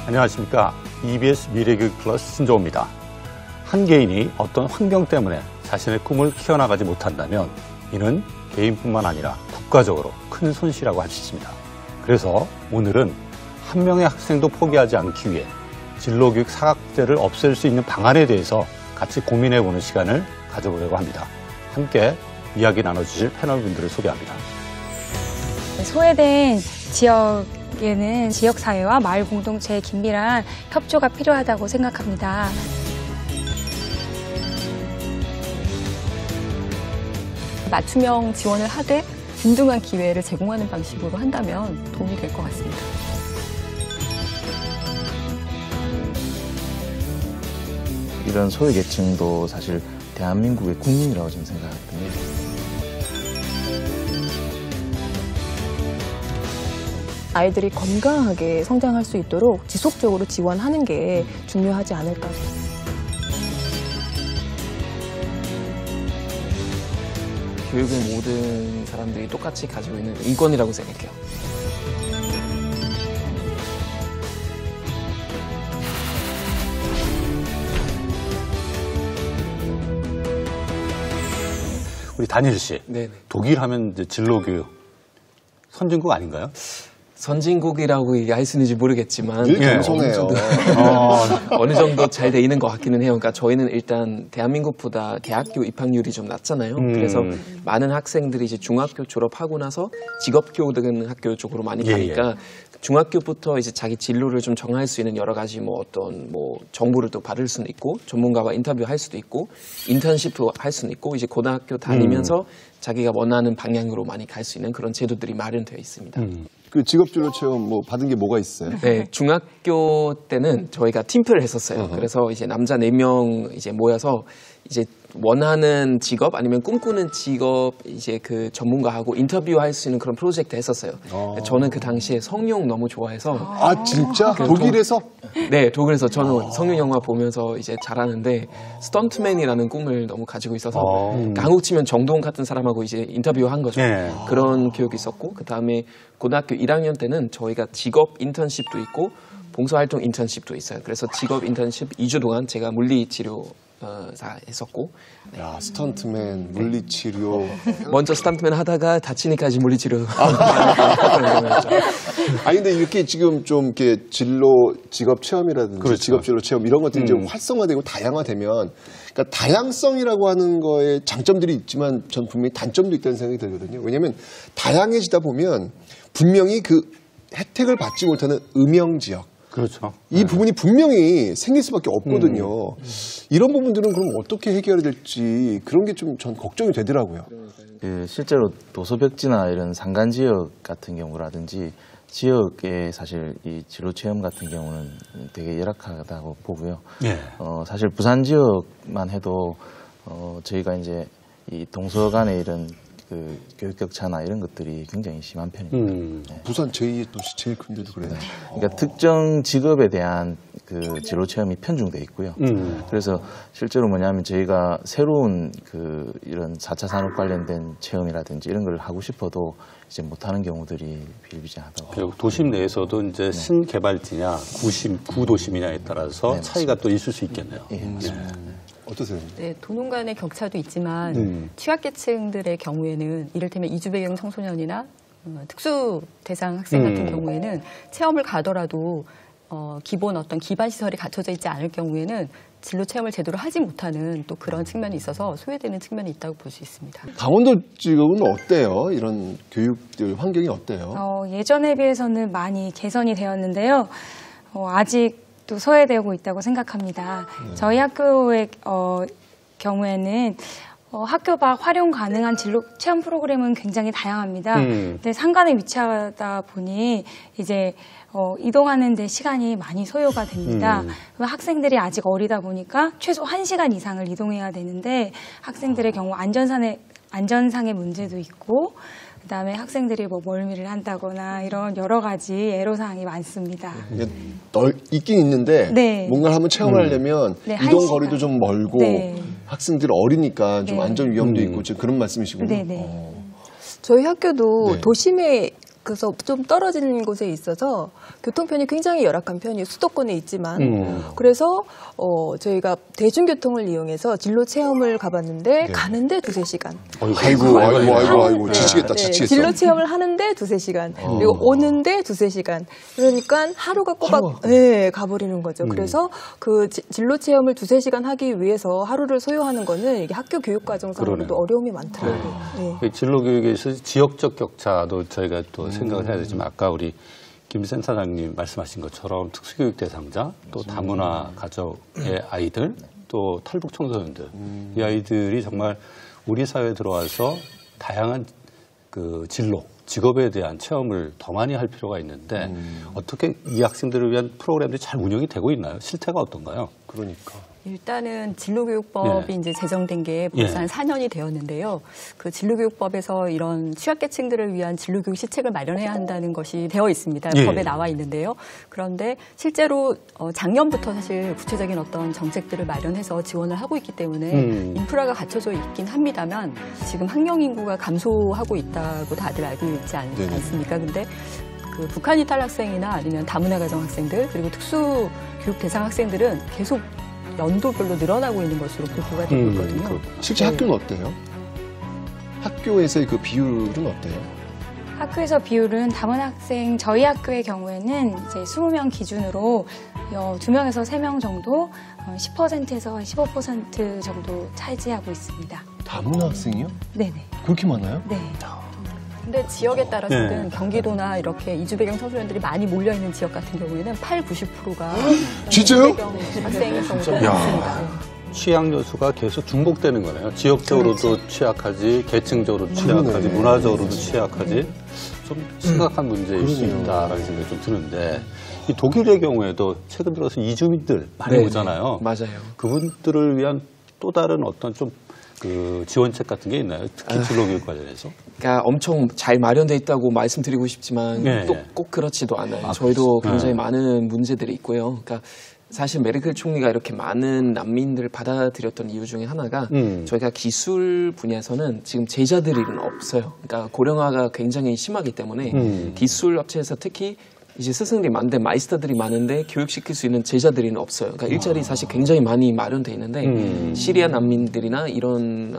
안녕하십니까. EBS 미래교육 플러스 신조어입니다. 한 개인이 어떤 환경 때문에 자신의 꿈을 키워나가지 못한다면 이는 개인뿐만 아니라 국가적으로 큰 손실이라고 할 수 있습니다. 그래서 오늘은 한 명의 학생도 포기하지 않기 위해 진로교육 사각제를 없앨 수 있는 방안에 대해서 같이 고민해보는 시간을 가져보려고 합니다. 함께 이야기 나눠주실 패널분들을 소개합니다. 소외된 지역에는 지역사회와 마을 공동체의 긴밀한 협조가 필요하다고 생각합니다. 맞춤형 지원을 하되 균등한 기회를 제공하는 방식으로 한다면 도움이 될 것 같습니다. 이런 소외계층도 사실 대한민국의 국민이라고 저는 생각하거든요. 아이들이 건강하게 성장할 수 있도록 지속적으로 지원하는 게 중요하지 않을까. 교육은 모든 사람들이 똑같이 가지고 있는 인권이라고 생각해요. 우리 단일 씨, 네네. 독일 하면 이제 진로교육 선진국 아닌가요? 선진국이라고 얘기할 수 있는지 모르겠지만 늘 겸손해요. 어느 정도 잘 돼 있는 것 같기는 해요. 그러니까 저희는 일단 대한민국보다 대학교 입학률이 좀 낮잖아요. 그래서 많은 학생들이 이제 중학교 졸업하고 나서 직업교육학교 쪽으로 많이 가니까 중학교부터 이제 자기 진로를 좀 정할 수 있는 여러 가지 어떤 정보를 또 받을 수는 있고 전문가와 인터뷰할 수도 있고 인턴십도 할 수는 있고 이제 고등학교 다니면서 자기가 원하는 방향으로 많이 갈 수 있는 그런 제도들이 마련되어 있습니다. 그 직업진로 체험 받은 게 뭐가 있어요? 네, 중학교 때는 저희가 팀플을 했었어요. 그래서 이제 남자 4명 이제 모여서 이제 원하는 직업 아니면 꿈꾸는 직업 이제 그 전문가하고 인터뷰할 수 있는 그런 프로젝트 했었어요. 저는 그 당시에 성룡 너무 좋아해서. 아, 진짜? 독일에서? 네, 독일에서 저는 성룡 영화 보면서 이제 잘하는데 스턴트맨이라는 꿈을 너무 가지고 있어서 그러니까 한국 치면 정동 같은 사람하고 이제 인터뷰한 거죠. 네. 그런 교육이 있었고 그 다음에 고등학교 1학년 때는 저희가 직업 인턴십도 있고 봉사활동 인턴십도 있어요. 그래서 직업 인턴십 2주 동안 제가 물리치료 했었고. 네. 야, 스턴트맨, 물리치료. 먼저 스턴트맨 하다가 다치니까 이제 물리치료. 아니, 근데 이렇게 지금 좀 이렇게 직업 체험이라든지 그렇죠. 직업 진로 체험 이런 것들이 이제 활성화되고 다양화되면 그러니까 다양성이라고 하는 거에 장점들이 있지만 전 분명히 단점도 있다는 생각이 들거든요. 왜냐하면 다양해지다 보면 분명히 그 혜택을 받지 못하는 음영 지역 그렇죠. 이 부분이 분명히 생길 수밖에 없거든요. 이런 부분들은 그럼 어떻게 해결해야 될지 그런 게 좀 전 걱정이 되더라고요. 실제로 도서벽지나 이런 산간 지역 같은 경우라든지 지역에 사실 이 진로 체험 같은 경우는 되게 열악하다고 보고요. 예. 사실 부산 지역만 해도 저희가 이제 이 동서간의 이런 그 교육 격차나 이런 것들이 굉장히 심한 편입니다. 네. 부산 제2의 도시 제일 큰데도 그래요. 그러니까 특정 직업에 대한 그 진로 체험이 편중돼 있고요. 그래서 실제로 뭐냐면 저희가 새로운 그 이런 4차 산업 관련된 체험이라든지 이런 걸 하고 싶어도 이제 못하는 경우들이 비일비재하다고. 그리고 도심 내에서도 이제 신개발지냐 구도심이냐에 따라서 네, 차이가 또 있을 수 있겠네요. 예, 맞습니다. 어떠세요? 네, 도농 간의 격차도 있지만 취약계층들의 경우에는 이를테면 이주배경 청소년이나 특수 대상 학생 같은 경우에는 체험을 가더라도 기본 어떤 기반 시설이 갖춰져 있지 않을 경우에는 진로 체험을 제대로 하지 못하는 또 그런 측면이 있어서 소외되는 측면이 있다고 볼 수 있습니다. 강원도 지역은 어때요? 이런 교육들 환경이 어때요? 예전에 비해서는 많이 개선이 되었는데요. 아직도 소외되고 있다고 생각합니다. 저희 학교의 경우에는 학교 밖 활용 가능한 진로 체험 프로그램은 굉장히 다양합니다. 근데 산간에 위치하다 보니 이제 이동하는 데 시간이 많이 소요가 됩니다. 학생들이 아직 어리다 보니까 최소 1시간 이상을 이동해야 되는데 학생들의 경우 안전상의 문제도 있고 그다음에 학생들이 멀미를 한다거나 이런 여러 가지 애로사항이 많습니다. 있긴 있는데 네. 뭔가를 한번 체험을 하려면 네, 이동 거리도 좀 멀고 네. 학생들 어리니까 좀 네. 안전 위험도 있고 지금 그런 말씀이시군요. 네네. 저희 학교도 네. 도심에 그래서 좀 떨어진 곳에 있어서 교통편이 굉장히 열악한 편이에요. 수도권에 있지만. 그래서 저희가 대중교통을 이용해서 진로 체험을 가봤는데 가는데 2-3시간. 아이고, 지치겠다, 지치겠어. 진로 체험을 하는데 2-3시간. 그리고 오는데 2-3시간. 그러니까 하루가 꼬박 가버리는 거죠. 그래서 그 진로 체험을 2-3시간 하기 위해서 하루를 소요하는 거는 이게 학교 교육 과정상으로도 어려움이 많더라고요. 진로 교육에서 지역적 격차도 저희가 또 생각을 해야 되지만 아까 우리 김 센터장님 말씀하신 것처럼 특수교육 대상자, 또 다문화 가족의 아이들, 또 탈북 청소년들, 이 아이들이 정말 우리 사회에 들어와서 다양한 그 진로, 직업에 대한 체험을 더 많이 할 필요가 있는데 어떻게 이 학생들을 위한 프로그램들이 잘 운영이 되고 있나요? 실태가 어떤가요? 그러니까. 일단은 진로교육법이 이제 제정된 게 벌써 한 4년이 되었는데요. 그 진로교육법에서 이런 취약계층들을 위한 진로교육 시책을 마련해야 한다는 것이 되어 있습니다. 법에 나와 있는데요. 그런데 실제로 작년부터 사실 구체적인 어떤 정책들을 마련해서 지원을 하고 있기 때문에 인프라가 갖춰져 있긴 합니다만 지금 학령 인구가 감소하고 있다고 다들 알고 있지 않습니까? 근데 그 북한 이탈 학생이나 아니면 다문화 가정 학생들 그리고 특수교육 대상 학생들은 계속 연도별로 늘어나고 있는 것으로 보고가 되고 있거든요. 실제 학교는 어때요? 학교에서의 그 비율은 어때요? 학교에서 비율은 다문화 학생, 저희 학교의 경우에는 이제 20명 기준으로 2명에서 3명 정도 10%에서 15% 정도 차지하고 있습니다. 다문화 학생이요? 네네. 그렇게 많아요? 네. 근데 지역에 따라서는 경기도나 이렇게 이주 배경 청소년들이 많이 몰려 있는 지역 같은 경우에는 80-90%가 진짜요? 학생인 경우가 있습니다. 취약 요소가 계속 중복되는 거네요. 지역적으로도 취약하지, 계층적으로도 취약하지, 문화적으로도 취약하지. 좀 심각한 문제일 수 있다라는 생각이 좀 드는데 이 독일의 경우에도 최근 들어서 이주민들 많이 오잖아요. 맞아요. 그분들을 위한 또 다른 어떤 좀 그 지원책 같은 게 있나요? 특히 진로교육 관련해서? 그러니까 엄청 잘 마련돼 있다고 말씀드리고 싶지만 꼭 그렇지도 않아요. 저희도 굉장히 많은 문제들이 있고요. 그러니까 사실 메르켈 총리가 이렇게 많은 난민들을 받아들였던 이유 중에 하나가 저희가 기술 분야에서는 지금 제자들이 없어요. 그러니까 고령화가 굉장히 심하기 때문에 기술 업체에서 특히 이제 스승들이 많은데 마이스터들이 많은데 교육시킬 수 있는 제자들이 없어요. 그러니까 일자리 사실 굉장히 많이 마련돼 있는데 시리아 난민들이나 이런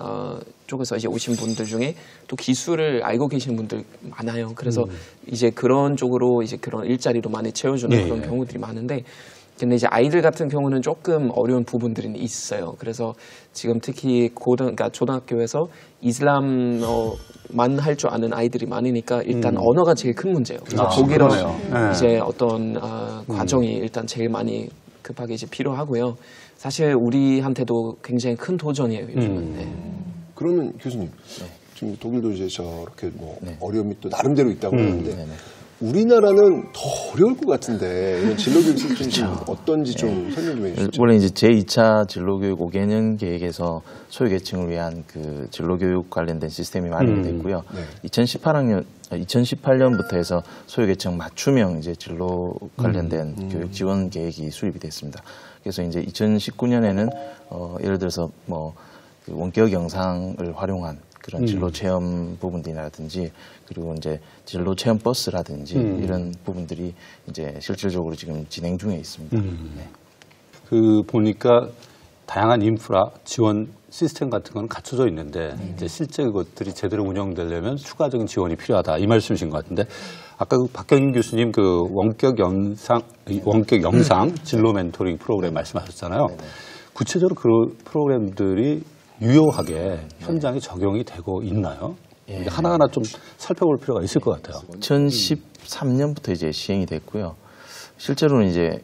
쪽에서 이제 오신 분들 중에 또 기술을 알고 계시는 분들 많아요. 그래서 이제 그런 쪽으로 이제 그런 일자리로 많이 채워주는 그런 경우들이 많은데 근데 이제 아이들 같은 경우는 조금 어려운 부분들이 있어요. 그래서 지금 특히 그러니까 초등학교에서 이슬람만 할 줄 아는 아이들이 많으니까 일단 언어가 제일 큰 문제예요. 그래서 독일어 이제 어떤 과정이 일단 제일 많이 급하게 이제 필요하고요. 사실 우리한테도 굉장히 큰 도전이에요, 요즘은. 그러면 교수님, 지금 독일도 이제 저렇게 뭐 어려움이 또 나름대로 있다고 하는데 우리나라는 더 어려울 것 같은데 이런 진로교육 시스템이 좀 어떤지 좀 설명 좀 해주시죠. 원래 이제 제2차 진로교육 5개년 계획에서 소외계층을 위한 그 진로교육 관련된 시스템이 마련이 됐고요. 2018년부터 해서 소외계층 맞춤형 이제 진로 관련된 교육 지원 계획이 수립이 됐습니다. 그래서 이제 2019년에는 예를 들어서 뭐 그 원격 영상을 활용한 그런 진로 체험 부분들이라든지 그리고 이제 진로 체험 버스라든지 이런 부분들이 이제 실질적으로 지금 진행 중에 있습니다. 그 보니까 다양한 인프라 지원 시스템 같은 건 갖춰져 있는데 이제 실제 그것들이 제대로 운영되려면 추가적인 지원이 필요하다 이 말씀이신 것 같은데 아까 그 박경인 교수님 그 원격 영상 진로 멘토링 프로그램 말씀하셨잖아요. 구체적으로 그 프로그램들이 유효하게 현장에 적용이 되고 있나요? 하나하나 좀 살펴볼 필요가 있을 것 같아요. 2013년부터 이제 시행이 됐고요. 실제로는 이제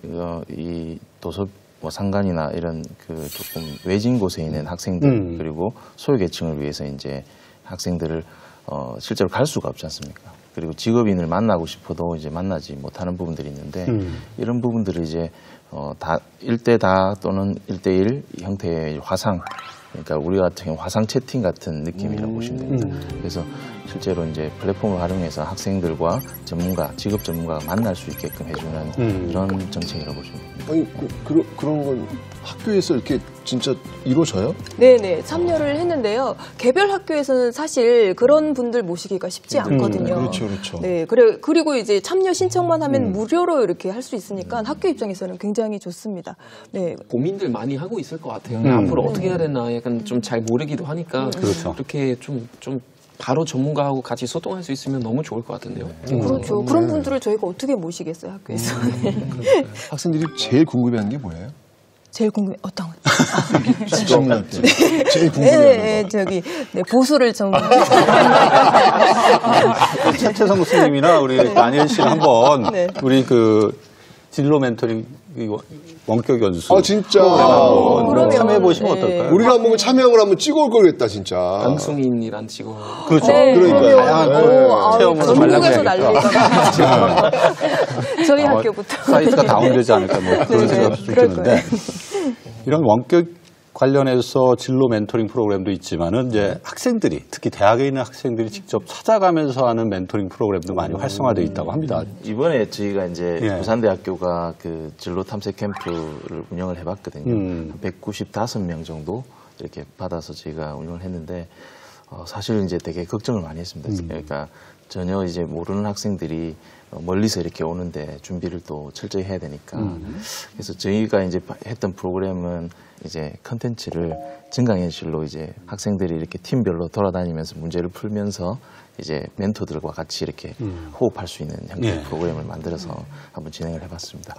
이 도서 뭐 상간이나 이런 그 조금 외진 곳에 있는 학생들 그리고 소외계층을 위해서 이제 학생들을 실제로 갈 수가 없지 않습니까? 그리고 직업인을 만나고 싶어도 이제 만나지 못하는 부분들이 있는데 이런 부분들을 이제 다 1대4 또는 1대1 형태의 화상 그러니까 우리 같은 경우 화상 채팅 같은 느낌이라고 보시면 됩니다. 그래서 실제로 이제 플랫폼을 활용해서 학생들과 전문가, 직업 전문가가 만날 수 있게끔 해주는 이런 정책이라고 보시면 됩니다. 아니 그런 건 학교에서 이렇게 진짜 이루어져요? 네네, 참여를 했는데요. 개별 학교에서는 사실 그런 분들 모시기가 쉽지 않거든요. 그렇죠, 그렇죠. 네, 그리고 이제 참여 신청만 하면 무료로 이렇게 할 수 있으니까 학교 입장에서는 굉장히 좋습니다. 네. 고민들 많이 하고 있을 것 같아요. 앞으로 어떻게 해야 되나 약간 좀 잘 모르기도 하니까 그렇죠. 이렇게 좀 바로 전문가하고 같이 소통할 수 있으면 너무 좋을 것 같은데요. 그렇죠. 그런 분들을 저희가 어떻게 모시겠어요, 학교에서. 학생들이 제일 궁금해하는 게 뭐예요? 제일 궁금해, 어떤 거? 질문할 때. 제일 궁금해하는 거. 보수를 좀. 최태성 교수님이나 우리 안현 씨는 한번 네. 우리 그 진로 멘토링 원격 연수 아, 진짜. 그러면, 참여해 보시면 네. 어떨까요? 우리가 한번 참여형을 한번 찍어올 걸겠다, 진짜. 방송인이란 직업. 그렇죠. 네, 그러니까요. 다양한 체험을 전국에서 관람해야겠다. 날릴까 저희 학교부터. 사이트가 다운되지 않을까 뭐 그런 생각도 좀 그럴 드는데 이런 원격 관련해서 진로 멘토링 프로그램도 있지만은 이제 학생들이 특히 대학에 있는 학생들이 직접 찾아가면서 하는 멘토링 프로그램도 많이 활성화되어 있다고 합니다. 이번에 저희가 이제 예. 부산대학교가 그 진로 탐색 캠프를 운영을 해봤거든요. 한 195명 정도 이렇게 받아서 저희가 운영을 했는데 사실 이제 되게 걱정을 많이 했습니다. 그러니까 전혀 이제 모르는 학생들이 멀리서 이렇게 오는데 준비를 또 철저히 해야 되니까 그래서 저희가 이제 했던 프로그램은 이제 컨텐츠를 증강현실로 이제 학생들이 이렇게 팀별로 돌아다니면서 문제를 풀면서 이제 멘토들과 같이 이렇게 호흡할 수 있는 형태의 예. 프로그램을 만들어서 한번 진행을 해봤습니다.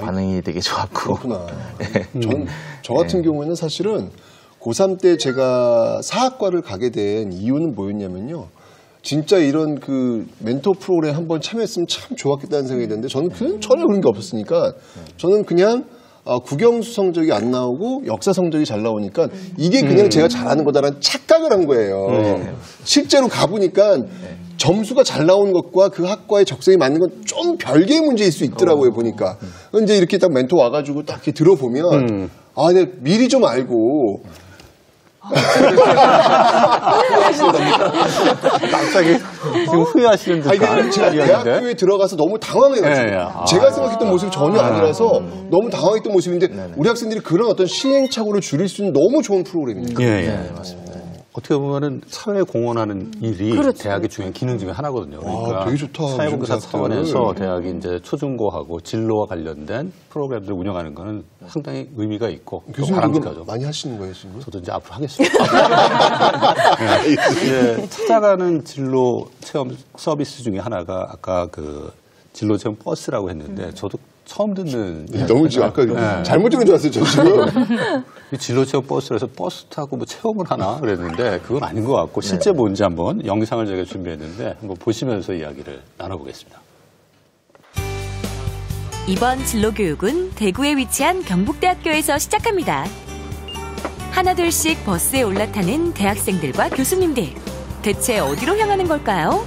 반응이 되게 좋았고. 그렇구나. 저 같은 경우에는 사실은 고3 때 제가 사학과를 가게 된 이유는 뭐였냐면요. 진짜 이런 그 멘토 프로그램 한번 참여했으면 참 좋았겠다는 생각이 드는데 저는 전혀 그런 게 없었으니까 저는 그냥 국영수 성적이 안 나오고 역사 성적이 잘 나오니까 이게 그냥 제가 잘하는 거다라는 착각을 한 거예요. 실제로 가보니까 점수가 잘 나오는 것과 그 학과의 적성이 맞는 건 좀 별개의 문제일 수 있더라고요, 보니까. 이제 이렇게 딱 멘토 와가지고 딱 이렇게 들어보면 내가 미리 좀 알고 갑자기 지금 후회하시는 듯한 이게 제가 이야기인데. 대학교에 들어가서 너무 당황해가지고 예, 예. 제가 생각했던 모습이 전혀 아니라서 너무 당황했던 모습인데 우리 학생들이 그런 어떤 시행착오를 줄일 수 있는 너무 좋은 프로그램입니다. 예, 맞습니다. 어떻게 보면은 사회에 공헌하는 일이 대학의 중요한 기능 중에 하나거든요. 그러니까 되게 좋다. 사회봉사 대학들. 차원에서 대학이 이제 초중고하고 진로와 관련된 프로그램들을 운영하는 거는 상당히 의미가 있고 또 교수님 바람직하죠. 많이 하시는 거예요, 지금? 저도 이제 앞으로 하겠습니다. 네. 이제 찾아가는 진로 체험 서비스 중에 하나가 아까 그 진로 체험 버스라고 했는데 저도 처음 듣는 너무 지금 아까 잘못 들은 줄 알았어요, 저 지금. 이 진로 체험 버스에서 버스 타고 뭐 체험을 하나 그랬는데 그건 아닌 것 같고 실제 뭔지 한번 영상을 저희가 준비했는데 한번 보시면서 이야기를 나눠보겠습니다. 이번 진로 교육은 대구에 위치한 경북대학교에서 시작합니다. 하나둘씩 버스에 올라타는 대학생들과 교수님들. 대체 어디로 향하는 걸까요?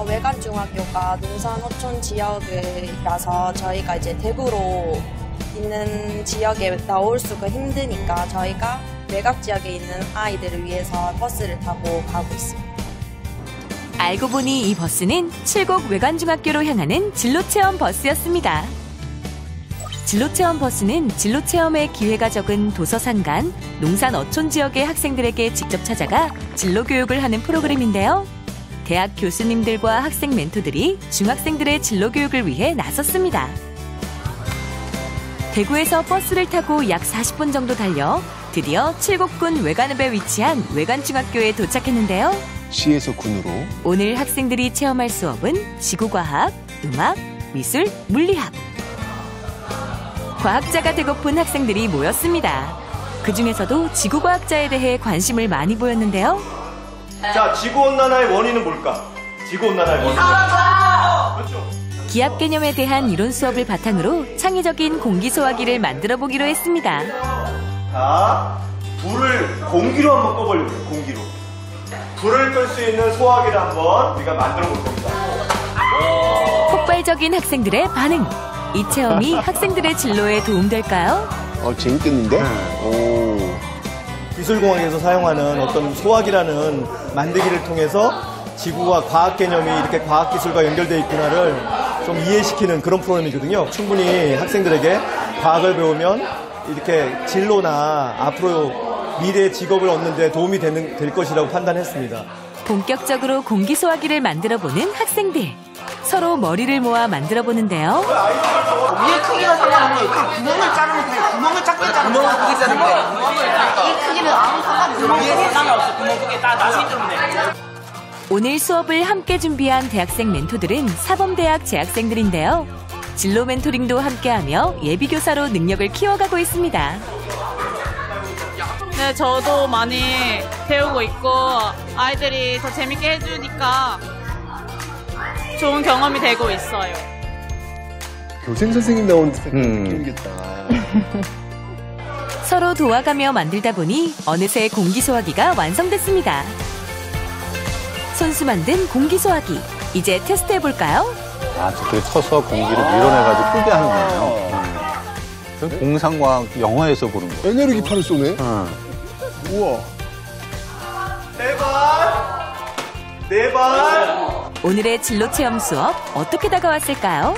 외관중학교가 논산 어촌 지역이라서 저희가 이제 대구로 있는 지역에 나올 수가 힘드니까 저희가 외곽 지역에 있는 아이들을 위해서 버스를 타고 가고 있습니다. 알고 보니 이 버스는 칠곡 외관중학교로 향하는 진로체험 버스였습니다. 진로체험 버스는 진로체험의 기회가 적은 도서산간, 농산 어촌 지역의 학생들에게 직접 찾아가 진로교육을 하는 프로그램인데요. 대학 교수님들과 학생 멘토들이 중학생들의 진로교육을 위해 나섰습니다. 대구에서 버스를 타고 약 40분 정도 달려 드디어 칠곡군 외관읍에 위치한 외관중학교에 도착했는데요. 시에서 군으로. 오늘 학생들이 체험할 수업은 지구과학, 음악, 미술, 물리학. 과학자가 되고픈 학생들이 모였습니다. 그중에서도 지구과학자에 대해 관심을 많이 보였는데요. 자, 지구온난화의 원인은 뭘까? 지구온난화의 원인은 그렇죠. 기압 개념에 대한 이론 수업을 바탕으로 창의적인 공기 소화기를 만들어 보기로 했습니다. 자, 불을 공기로 한번 꺼보려고요. 공기로. 불을 끌 수 있는 소화기를 한번 우리가 만들어 볼 겁니다. 폭발적인 학생들의 반응. 이 체험이 학생들의 진로에 도움될까요? 재밌겠는데? 오. 기술공학에서 사용하는 어떤 소화기라는 만들기를 통해서 지구와 과학 개념이 이렇게 과학기술과 연결되어 있구나를 좀 이해시키는 그런 프로그램이거든요. 충분히 학생들에게 과학을 배우면 이렇게 진로나 앞으로 미래의 직업을 얻는 데 도움이 될 것이라고 판단했습니다. 본격적으로 공기소화기를 만들어보는 학생들. 서로 머리를 모아 만들어보는데요. 위에 크기가 상관없는 거예요. 구멍을 자르면 돼요. 구멍을 작게 자르면 돼요. 구멍을 크게 자르면 돼요. 이 크기는 아무 상관없어요. 상관없어. 구멍 크게 다 나중에 뚫으면 돼요. 오늘 수업을 함께 준비한 대학생 멘토들은 사범대학 재학생들인데요. 진로 멘토링도 함께하며 예비교사로 능력을 키워가고 있습니다. 네, 저도 많이 배우고 있고 아이들이 더 재밌게 해주니까 좋은 경험이 되고 있어요. 교생 선생님 나온 느낌이겠다. 서로 도와가며 만들다 보니 어느새 공기소화기가 완성됐습니다. 손수 만든 공기소화기, 이제 테스트해볼까요? 아, 저렇게 쳐서 공기를 밀어내가지고 끄게 하는 거예요. 공상과학 영화에서 보는 거예요. 에너지기파를 쏘네. 우와. 네 발. 오늘의 진로체험 수업 어떻게 다가왔을까요?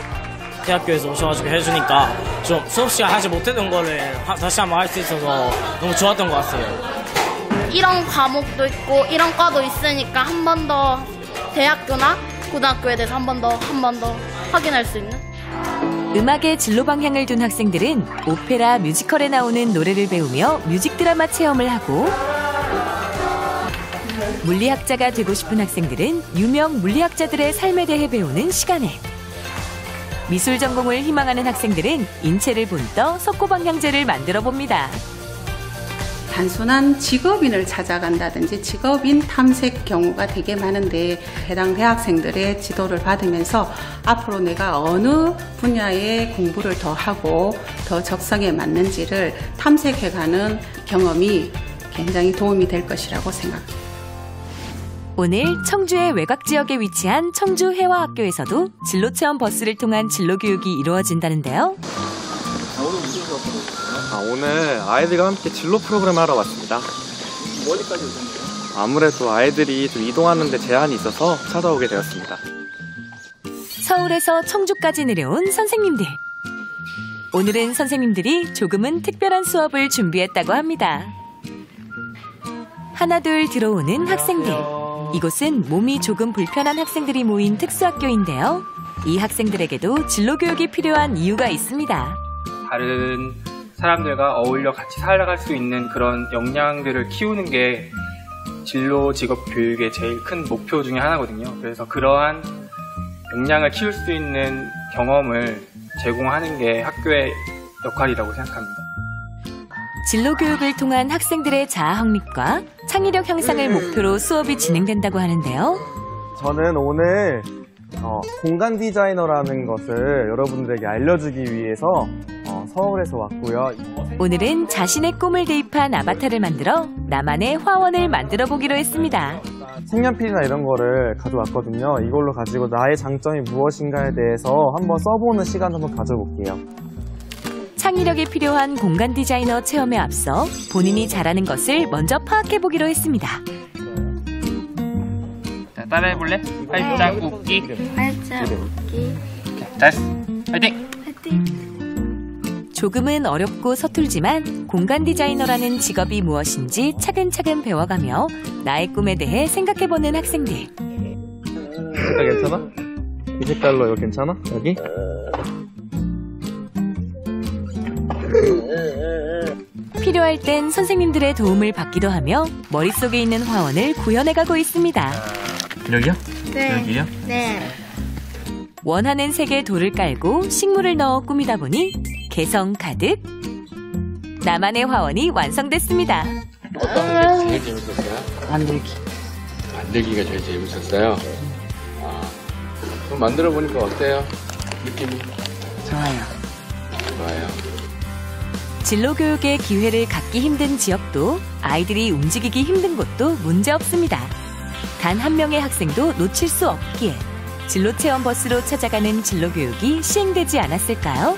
대학교에서 오셔가지고 해주니까 좀 수업 시간 하지 못했던 거를 다시 한번 할 수 있어서 너무 좋았던 것 같아요. 이런 과목도 있고 이런 과도 있으니까 한 번 더 대학교나 고등학교에 대해서 한 번 더 확인할 수 있는. 음악의 진로 방향을 둔 학생들은 오페라, 뮤지컬에 나오는 노래를 배우며 뮤직 드라마 체험을 하고, 물리학자가 되고 싶은 학생들은 유명 물리학자들의 삶에 대해 배우는 시간에, 미술 전공을 희망하는 학생들은 인체를 본떠 석고방향제를 만들어 봅니다. 단순한 직업인을 찾아간다든지 직업인 탐색 경우가 되게 많은데, 해당 대학생들의 지도를 받으면서 앞으로 내가 어느 분야의 공부를 더 하고 더 적성에 맞는지를 탐색해가는 경험이 굉장히 도움이 될 것이라고 생각합니다. 오늘 청주의 외곽 지역에 위치한 청주회화학교에서도 진로체험 버스를 통한 진로교육이 이루어진다는데요. 오늘 아이들과 함께 진로 프로그램 하러 왔습니다. 어디까지 오셨나요? 아무래도 아이들이 좀 이동하는 데 제한이 있어서 찾아오게 되었습니다. 서울에서 청주까지 내려온 선생님들. 오늘은 선생님들이 조금은 특별한 수업을 준비했다고 합니다. 하나둘 들어오는 학생들. 이곳은 몸이 조금 불편한 학생들이 모인 특수학교인데요. 이 학생들에게도 진로교육이 필요한 이유가 있습니다. 다른 사람들과 어울려 같이 살아갈 수 있는 그런 역량들을 키우는 게 진로 직업 교육의 제일 큰 목표 중에 하나거든요. 그래서 그러한 역량을 키울 수 있는 경험을 제공하는 게 학교의 역할이라고 생각합니다. 진로 교육을 통한 학생들의 자아 확립과 창의력 향상을 목표로 수업이 진행된다고 하는데요. 저는 오늘 공간 디자이너라는 것을 여러분들에게 알려주기 위해서 서울에서 왔고요. 오늘은 자신의 꿈을 대입한 아바타를 만들어 나만의 화원을 만들어 보기로 했습니다. 색연필이나 이런 거를 가져왔거든요. 이걸로 가지고 나의 장점이 무엇인가에 대해서 한번 써보는 시간 한번 가져볼게요. 창의력이 필요한 공간 디자이너 체험에 앞서 본인이 잘하는 것을 먼저 파악해보기로 했습니다. 자, 따라해볼래? 팔자 굽기. 팔자 굽기. 잘했어. 화이팅! 조금은 어렵고 서툴지만 공간 디자이너라는 직업이 무엇인지 차근차근 배워가며 나의 꿈에 대해 생각해보는 학생들. 이 색깔 괜찮아? 이 색깔로 이거 괜찮아? 여기? 필요할 땐 선생님들의 도움을 받기도 하며 머릿속에 있는 화원을 구현해가고 있습니다. 여기요? 네. 여기요? 네. 원하는 색의 돌을 깔고 식물을 넣어 꾸미다 보니 개성 가득 나만의 화원이 완성됐습니다. 어떤 게 제일 재밌었어요? 만들기. 만들기가 제일 재밌었어요? 그럼 만들어 보니까 어때요? 느낌이? 좋아요. 좋아요. 진로 교육의 기회를 갖기 힘든 지역도 아이들이 움직이기 힘든 곳도 문제없습니다. 단 한 명의 학생도 놓칠 수 없기에 진로 체험 버스로 찾아가는 진로 교육이 시행되지 않았을까요?